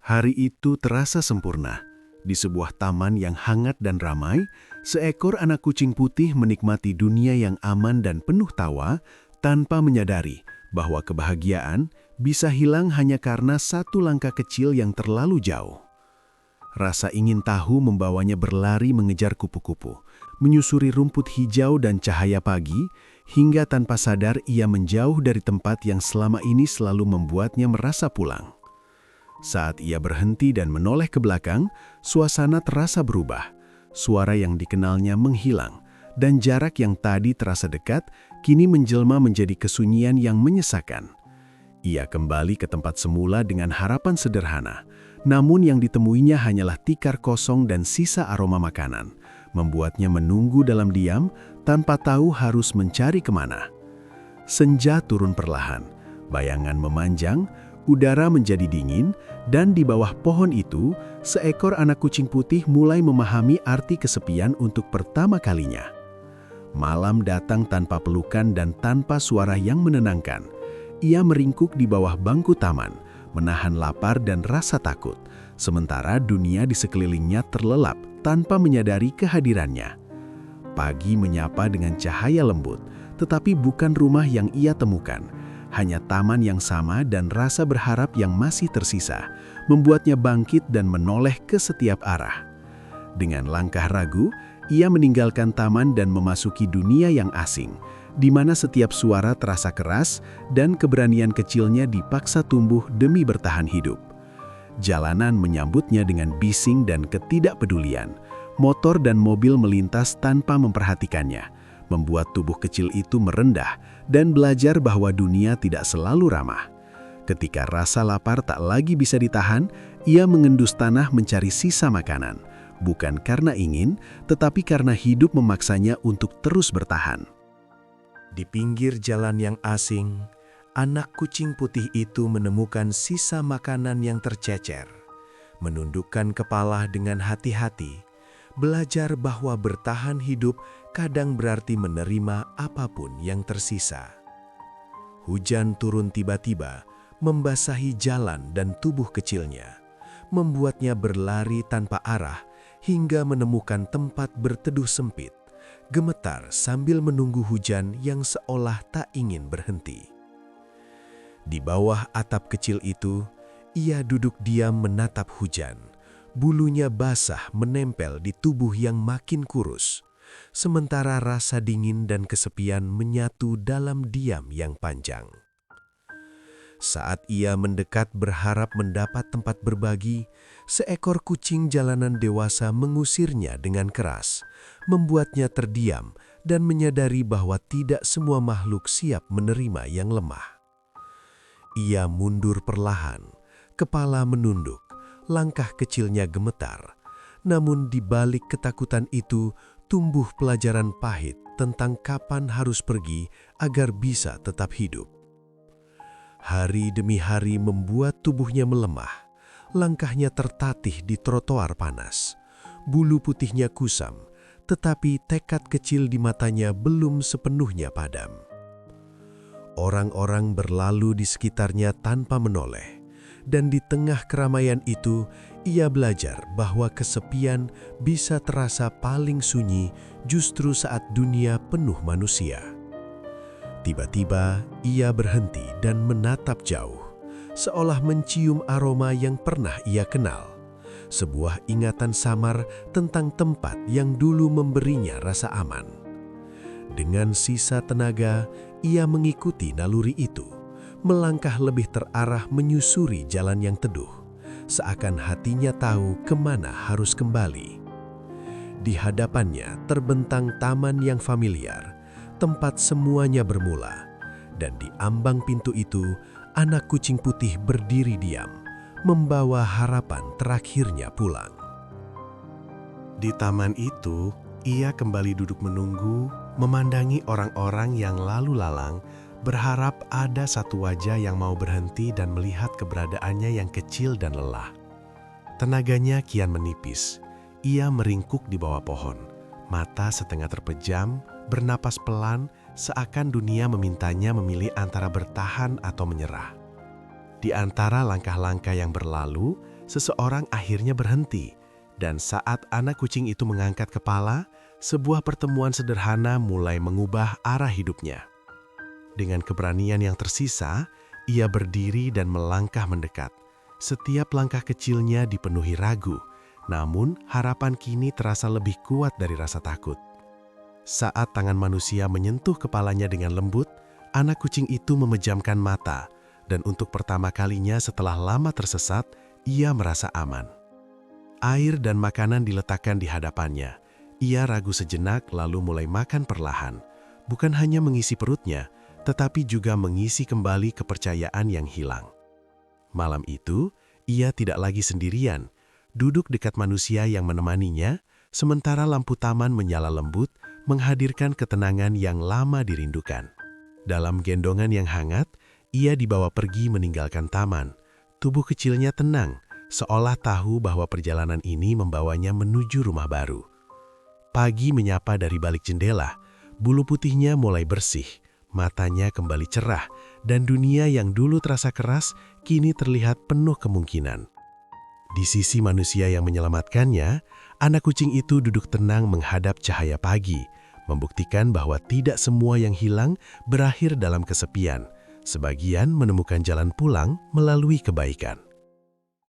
Hari itu terasa sempurna. Di sebuah taman yang hangat dan ramai, seekor anak kucing putih menikmati dunia yang aman dan penuh tawa tanpa menyadari bahwa kebahagiaan bisa hilang hanya karena satu langkah kecil yang terlalu jauh. Rasa ingin tahu membawanya berlari mengejar kupu-kupu, menyusuri rumput hijau dan cahaya pagi, hingga tanpa sadar ia menjauh dari tempat yang selama ini selalu membuatnya merasa pulang. Saat ia berhenti dan menoleh ke belakang, suasana terasa berubah. Suara yang dikenalnya menghilang, dan jarak yang tadi terasa dekat, kini menjelma menjadi kesunyian yang menyesakan. Ia kembali ke tempat semula dengan harapan sederhana, namun yang ditemuinya hanyalah tikar kosong dan sisa aroma makanan, membuatnya menunggu dalam diam tanpa tahu harus mencari kemana. Senja turun perlahan, bayangan memanjang, udara menjadi dingin, dan di bawah pohon itu, seekor anak kucing putih mulai memahami arti kesepian untuk pertama kalinya. Malam datang tanpa pelukan dan tanpa suara yang menenangkan. Ia meringkuk di bawah bangku taman, menahan lapar dan rasa takut, sementara dunia di sekelilingnya terlelap tanpa menyadari kehadirannya. Pagi menyapa dengan cahaya lembut, tetapi bukan rumah yang ia temukan. Hanya taman yang sama dan rasa berharap yang masih tersisa, membuatnya bangkit dan menoleh ke setiap arah. Dengan langkah ragu, ia meninggalkan taman dan memasuki dunia yang asing, di mana setiap suara terasa keras dan keberanian kecilnya dipaksa tumbuh demi bertahan hidup. Jalanan menyambutnya dengan bising dan ketidakpedulian. Motor dan mobil melintas tanpa memperhatikannya, membuat tubuh kecil itu merendah dan belajar bahwa dunia tidak selalu ramah. Ketika rasa lapar tak lagi bisa ditahan, ia mengendus tanah mencari sisa makanan, bukan karena ingin, tetapi karena hidup memaksanya untuk terus bertahan. Di pinggir jalan yang asing, anak kucing putih itu menemukan sisa makanan yang tercecer. Menundukkan kepala dengan hati-hati, belajar bahwa bertahan hidup kadang berarti menerima apapun yang tersisa. Hujan turun tiba-tiba, membasahi jalan dan tubuh kecilnya, membuatnya berlari tanpa arah hingga menemukan tempat berteduh sempit, gemetar sambil menunggu hujan yang seolah tak ingin berhenti. Di bawah atap kecil itu, ia duduk diam menatap hujan. Bulunya basah menempel di tubuh yang makin kurus, sementara rasa dingin dan kesepian menyatu dalam diam yang panjang. Saat ia mendekat berharap mendapat tempat berbagi, seekor kucing jalanan dewasa mengusirnya dengan keras, membuatnya terdiam dan menyadari bahwa tidak semua makhluk siap menerima yang lemah. Ia mundur perlahan, kepala menunduk, langkah kecilnya gemetar. Namun di balik ketakutan itu tumbuh pelajaran pahit tentang kapan harus pergi agar bisa tetap hidup. Hari demi hari membuat tubuhnya melemah. Langkahnya tertatih di trotoar panas. Bulu putihnya kusam, tetapi tekad kecil di matanya belum sepenuhnya padam. Orang-orang berlalu di sekitarnya tanpa menoleh. Dan di tengah keramaian itu, ia belajar bahwa kesepian bisa terasa paling sunyi justru saat dunia penuh manusia. Tiba-tiba, ia berhenti dan menatap jauh, seolah mencium aroma yang pernah ia kenal. Sebuah ingatan samar tentang tempat yang dulu memberinya rasa aman. Dengan sisa tenaga, ia mengikuti naluri itu, melangkah lebih terarah menyusuri jalan yang teduh, seakan hatinya tahu kemana harus kembali. Di hadapannya terbentang taman yang familiar, tempat semuanya bermula, dan di ambang pintu itu, anak kucing putih berdiri diam, membawa harapan terakhirnya pulang. Di taman itu, ia kembali duduk menunggu, memandangi orang-orang yang lalu lalang, berharap ada satu wajah yang mau berhenti dan melihat keberadaannya yang kecil dan lelah. Tenaganya kian menipis. Ia meringkuk di bawah pohon, mata setengah terpejam, bernapas pelan, seakan dunia memintanya memilih antara bertahan atau menyerah. Di antara langkah-langkah yang berlalu, seseorang akhirnya berhenti, dan saat anak kucing itu mengangkat kepala, sebuah pertemuan sederhana mulai mengubah arah hidupnya. Dengan keberanian yang tersisa, ia berdiri dan melangkah mendekat. Setiap langkah kecilnya dipenuhi ragu, namun harapan kini terasa lebih kuat dari rasa takut. Saat tangan manusia menyentuh kepalanya dengan lembut, anak kucing itu memejamkan mata, dan untuk pertama kalinya setelah lama tersesat, ia merasa aman. Air dan makanan diletakkan di hadapannya. Ia ragu sejenak lalu mulai makan perlahan. Bukan hanya mengisi perutnya, tetapi juga mengisi kembali kepercayaan yang hilang. Malam itu, ia tidak lagi sendirian, duduk dekat manusia yang menemaninya, sementara lampu taman menyala lembut, menghadirkan ketenangan yang lama dirindukan. Dalam gendongan yang hangat, ia dibawa pergi meninggalkan taman. Tubuh kecilnya tenang, seolah tahu bahwa perjalanan ini membawanya menuju rumah baru. Pagi menyapa dari balik jendela, bulu putihnya mulai bersih, matanya kembali cerah, dan dunia yang dulu terasa keras kini terlihat penuh kemungkinan. Di sisi manusia yang menyelamatkannya, anak kucing itu duduk tenang menghadap cahaya pagi, membuktikan bahwa tidak semua yang hilang berakhir dalam kesepian. Sebagian menemukan jalan pulang melalui kebaikan.